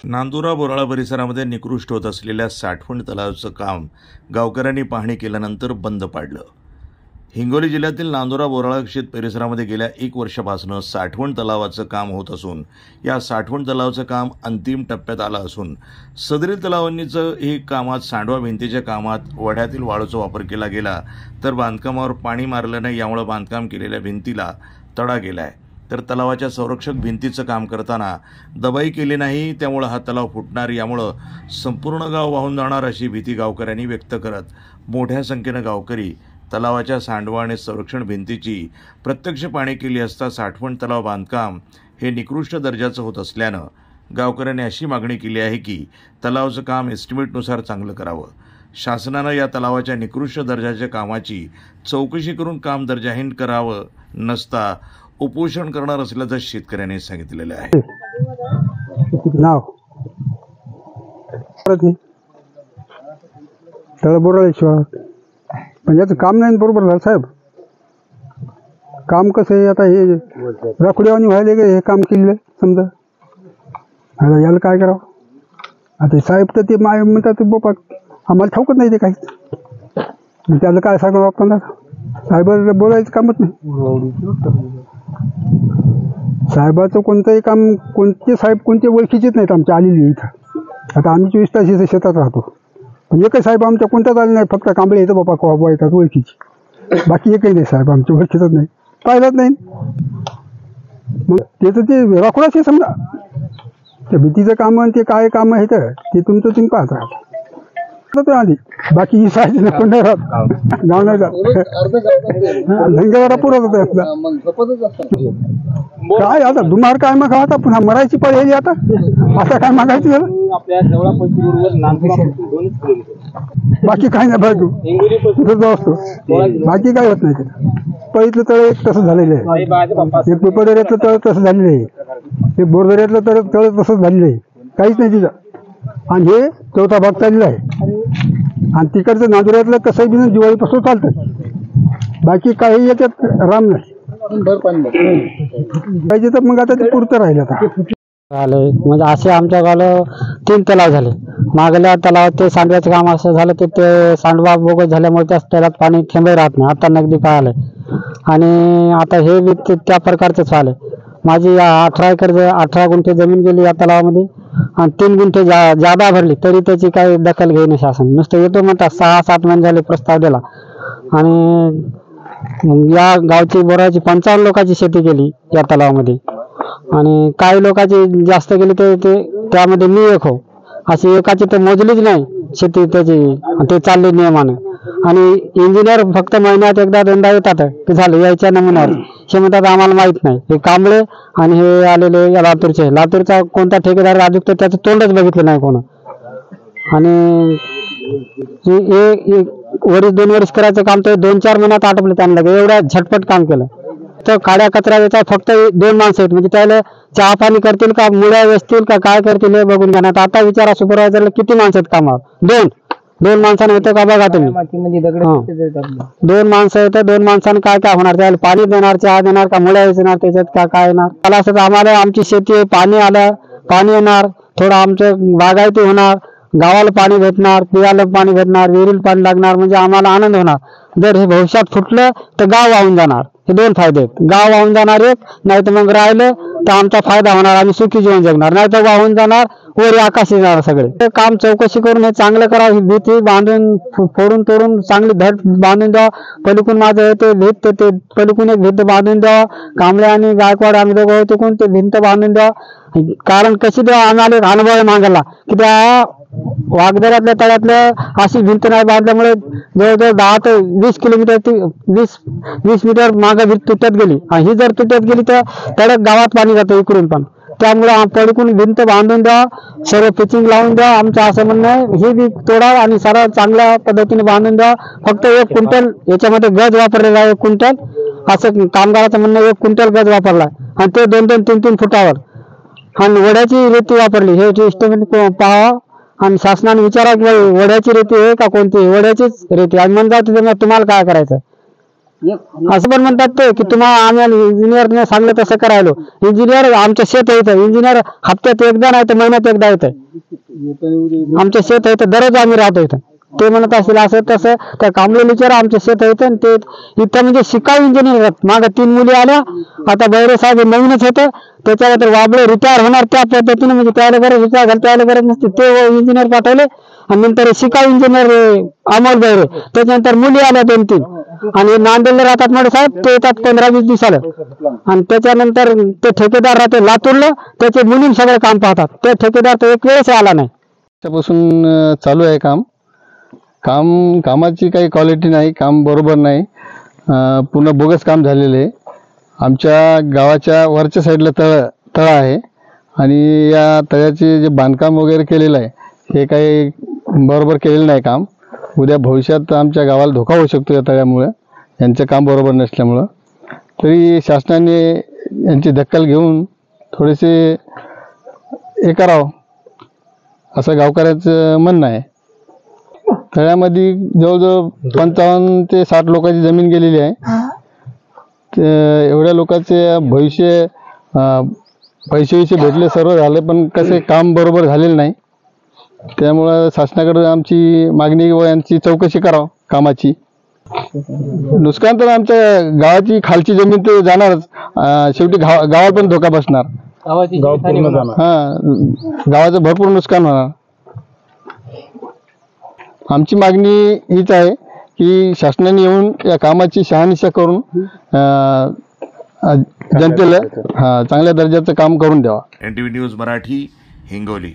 नांदुरा बोराळा परिसरामध्ये निकृष्ट होत असलेल्या साठवण तलावाचं काम गावकऱ्यांनी पाहणी केल्यानंतर बंद पाडलं। हिंगोली जिल्ह्यातील नांदुरा बोराळा क्षेत्र परिसरामध्ये गेल्या 1 वर्षापासून साठवण तलावाचं काम होत असून या साठवण तलावाचं काम अंतिम टप्प्यात आलं असून सदरील तलावांनीचं हे कामात सांडवा भिंतीच्या कामात वड्यातील वाळूचा वापर केला गेला तर बांधकामावर पाणी मारलं नाही, यामुळे बांधकाम केलेल्या भिंतीला तडा गेलाय। तर तलावाच्या संरक्षक भिंतीचं काम करताना दबाई केली नाही, त्यामुळे हा तलाव फुटणार, यामुळे संपूर्ण गाव वाहून जाणार अशी भीती गावकऱ्यांनी व्यक्त करत मोठ्या संख्येनं गावकरी तलावाच्या सांडवा आणि संरक्षण भिंतीची प्रत्यक्ष पाहणी केली असता साठवण तलाव बांधकाम हे निकृष्ट दर्जाचं होत असल्यानं गावकऱ्यांनी अशी मागणी केली आहे की तलावाचं काम एस्टिमेटनुसार चांगलं करावं। शासनानं या तलावाच्या निकृष्ट दर्जाच्या कामाची चौकशी करून काम दर्जाहीन करावं, नसता उपोषण करणार असल्याचं शेतकऱ्यांनी सांगितलेलं आहे। नाव तळबोराळेश्वर पण याचं काम नाही बरोबर झालं साहेब। काम कसं आहे आता, हे राखुड्यावानी व्हायला हे काम केलेलं समजा, आता याला काय करावं? आता साहेब तर ते माय म्हणतात बाबा आम्हाला ठाऊकत नाही ते काहीच, त्याला काय सांगावं आपण? साहेबाला बोलायचं कामच नाही। साहेबाचं कोणतंही काम, कोणते साहेब कोणते ओळखीचेच नाहीत आमच्या आलेली इथं। आता आम्ही 24 तास इथं शेतात राहतो, पण एकही साहेब आमच्या कोणत्याच आले नाही, फक्त कांबळे येतं बाबा कोबा येतात ओळखीची, बाकी एकही नाही साहेब आमच्या ओळखीचंच नाही, पाहिलंच नाही। मग त्याचं ते राखोडाच आहे समजा, त्या भीतीचं काम आणि ते काय काम आहे तर ते तुमचं तुम्ही पाहत राहता आधी, बाकी साहेब कोण नाही राहत, गाव नाही जात, धंगेवाडा पुरत होता आपला काय। आता दुमार काय मग आता पुन्हा मरायची पळ येईल आता, आता काय मागायची झालं? बाकी काय नाही बाजू तिथं असतो, बाकी काय होत नाही तिथं। पहिलं तळ एक तसं झालेलं आहे, एक पेपरदऱ्यातलं तळ तसं झालेलं आहे, एक बोरदऱ्यातलं तळ तसंच झालेलं आहे, काहीच नाही तिथं। आणि हे 4था भाग चाललेला आहे, आणि तिकडचं नांदुऱ्यातलं कसंही बी दिवाळीपासून चालतं, बाकी काही याच्यात राम नाही पाहिजे तर मग आता ते पुरतं राहिलं आता आले। म्हणजे असे आमच्या गावाला 3 तलाव झाले। मागल्या तलावात ते सांडव्याचं काम असं झालं की ते सांडवा बोगस झाल्यामुळे त्या तलावात पाणी थेंबही राहत नाही, आता नगदी काय आलंय। आणि आता हे बी त्या प्रकारचंच झालं। माझी 18 एकर 18 गुंठे जमीन गेली या तलावामध्ये, आणि 3 गुंठे जादा भरली तरी त्याची काही दखल घेणे शासन, नुसतं येतो म्हणतात 6-7 महिने झाले प्रस्ताव दिला। आणि या गावची बोराची 55 लोकांची शेती केली या तलावामध्ये, आणि काही लोकांची जास्त केली ते त्यामध्ये मी एक हो, अशी एकाची तर मोजलीच नाही शेती त्याची, ते चालले नियमानं। आणि इंजिनियर फक्त महिन्यात एकदा दोनदा येतात ते झालं यायच्या नमुन्यावर, हे म्हणतात आम्हाला माहित नाही। हे कांबळे आणि हे आलेले या लातूरचा कोणता ठेकेदार अजून तर त्याचं तोंडच बघितलं नाही कोण। आणि हे वरीस 2 वर्ष करायचं काम ते 2-4 महिन्यात आटोपलं त्यांना, एवढ्या झटपट काम केलं। तर काड्या कचरा याचा फक्त 2 माणसं आहेत, म्हणजे त्याला चहा पाणी करतील का, मुळ्या वेचतील का, काय करतील हे बघून घेणार। आता विचारा सुपरवायझरला किती माणसं आहेत कामावर, 2 माणसानं होतं का बघा तुम्ही। 2 माणसं येतं, 2 माणसानं काय काय होणार? त्याला पाणी देणार, चहा देणार का, मुळ्या वेचणार त्याच्यात का काय येणार? मला असं आम्हाला आमची शेती पाणी आलं, पाणी येणार, थोडं आमचं बागायती होणार, गावाला पाणी भेटणार, पियाला पाणी भेटणार, विहिरीला पाणी लागणार, म्हणजे आम्हाला आनंद होणार। जर हे भविष्यात फुटलं तर गाव वाहून जाणार, हे 2 फायदे आहेत। गाव वाहून जाणार एक, नाही तर मग राहिलं तर आमचा फायदा होणार, आम्ही सुखी जीवन जगणार, नाही तर वाहून जाणार, वर आकाशी जाणार सगळे। ते काम चौकशी करून हे चांगलं करावं, ही भीती बांधून फोडून तोडून चांगली धड बांधून द्यावं। पलीकडून माझं येते भीत, ते पलीकडून एक भिंत बांधून द्यावं, कांबळे आणि गायकवाड आम्ही दोघं होते कोण, ते भिंत बांधून द्यावं। कारण कशी द्यावं, आम्हाला एक अनुभव आहे मागायला की त्या वाघदऱ्यातल्या तळ्यातलं अशी भिंत नाही बांधल्यामुळे जवळजवळ 10 ते 20 किलोमीटर 20 मीटर मागे भिंत तुटत गेली, आणि ही जर तुटत गेली तर तळ्यात गावात पाणी जातं इकडून पण, त्यामुळे पलीकडून भिंत बांधून द्या, सर्व पिचिंग लावून द्या, आमचं असं म्हणणं आहे। ही बी तोडा आणि सर्व चांगल्या पद्धतीने बांधून द्या। फक्त 1 क्विंटल याच्यामध्ये गज वापरलेला आहे, 1 क्विंटल असं कामगाराचं म्हणणं, 1 क्विंटल गज वापरला, आणि ते 2-2, 3-3 फुटावर, आणि वड्याची रेती वापरली, हे एस्टिमेट पाहावा। आणि शासनाने विचारा की वड्याची रेती आहे का कोणती, वड्याचीच रेती, आणि म्हणतात तुम्हाला काय करायचं। असं पण म्हणतात ते की तुम्हाला आम्ही इंजिनियरने सांगलं तसं करायलो. इंजिनियर आमच्या शेत येतं, इंजिनियर हप्त्यात एकदा नाही तर महिन्यात एकदा येतं. आमच्या शेत येतं, दररोज आम्ही राहतो इथं. ते म्हणत असेल असं तसं त्या कांबळेलीच्या आमच्या शेत येतं आणि ते इथं म्हणजे शिकाऊ इंजिनियर मागं 3 मुली आल्या. आता बहिरे साहेब नवीनच होतं, त्याच्यानंतर वाबळे रिटायर होणार त्या पद्धतीने, म्हणजे त्याला गरज रिटायर झाली त्याला गरज नसते, ते इंजिनियर पाठवले. आणि नंतर शिकाऊ इंजिनियर अमोल बहिरे, त्याच्यानंतर मुली आल्या 2-3. आणि नांदेडला राहतात मोठे साहेब, ते येतात 15-20 दिवसाला. आणि त्याच्यानंतर ते ठेकेदार राहते लातूरला, त्याचे मुलीं सगळे काम पाहतात. ते ठेकेदार तर एक वेळेस आला नाही. त्यापासून चालू आहे कामाची काही क्वालिटी नाही, काम बरोबर नाही, पूर्ण बोगस काम झालेलं आहे. आमच्या गावाच्या वरच्या साईडला तळ आहे आणि या तळ्याचे जे बांधकाम वगैरे केलेलं आहे हे काही बरोबर केलेलं नाही काम. उद्या भविष्यात आमच्या गावाला धोका होऊ शकतो या तळ्यामुळे, यांचं काम बरोबर नसल्यामुळं. तरी शासनाने यांची दखल घेऊन थोडेसे हे करावं असं गावकऱ्याचं म्हणणं आहे. तळ्यामध्ये जवळजवळ 55 ते 60 लोकांची जमीन गेलेली आहे. एवढ्या लोकांचे भविष्य पैसे भेटले, सर्व झाले, पण कसे काम बरोबर झालेलं नाही. त्यामुळं शासनाकडे आमची मागणी व यांची चौकशी करावं कामाची. नुकसान तर आमच्या गावाची खालची जमीन तर जाणारच, शेवटी गावाला पण धोका बसणार. गावाचं भरपूर नुकसान होणार. आमची मागणी हीच आहे की शासनाने येऊन या कामाची शहानिशा करून जनतेला चांगल्या दर्जाचं काम करून द्यावा. NTV news Marathi, Hingoli.